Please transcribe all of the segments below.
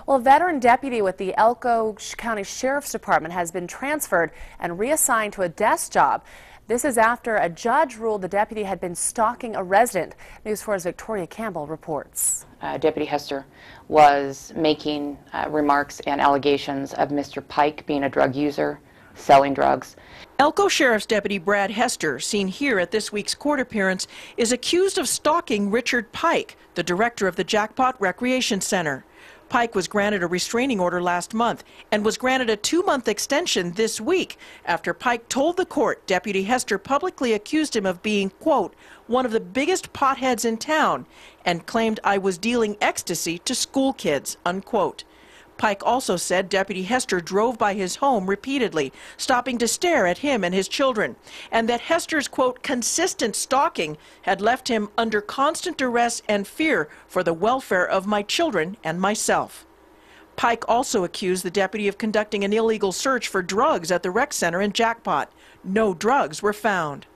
Well, a veteran deputy with the Elko County Sheriff's Department has been transferred and reassigned to a desk job. This is after a judge ruled the deputy had been stalking a resident. News 4's Victoria Campbell reports. Deputy Hester was making remarks and allegations of Mr. Pike being a drug user, selling drugs. Elko Sheriff's Deputy Brad Hester, seen here at this week's court appearance, is accused of stalking Richard Pike, the director of the Jackpot Recreation Center. Pike was granted a restraining order last month and was granted a 2-month extension this week after Pike told the court Deputy Hester publicly accused him of being, quote, one of the biggest potheads in town and claimed I was dealing ecstasy to school kids, unquote. Pike also said Deputy Hester drove by his home repeatedly, stopping to stare at him and his children, and that Hester's, quote, consistent stalking had left him under constant duress and fear for the welfare of my children and myself. Pike also accused the deputy of conducting an illegal search for drugs at the rec center in Jackpot. No drugs were found.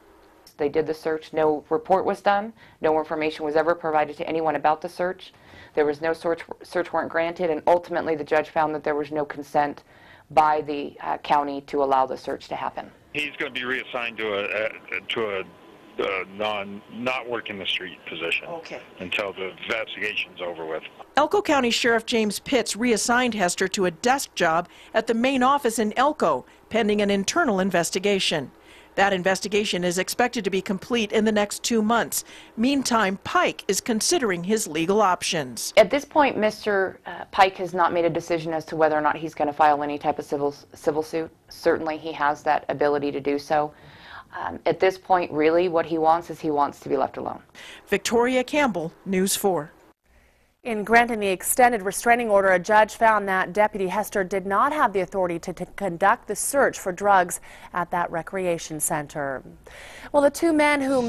They did the search. No report was done. No information was ever provided to anyone about the search. There was no search warrant granted, and ultimately the judge found that there was no consent by the county to allow the search to happen. He's going to be reassigned to a not working the street position until the investigation's over with. Elko County Sheriff James Pitts reassigned Hester to a desk job at the main office in Elko, pending an internal investigation. That investigation is expected to be complete in the next 2 months. Meantime, Pike is considering his legal options. At this point, Mr. Pike has not made a decision as to whether or not he's going to file any type of civil suit. Certainly he has that ability to do so. At this point, really, what he wants is he wants to be left alone. Victoria Campbell, News 4. In granting the extended restraining order, a judge found that Deputy Hester did not have the authority to conduct the search for drugs at that recreation center. Well, the two men who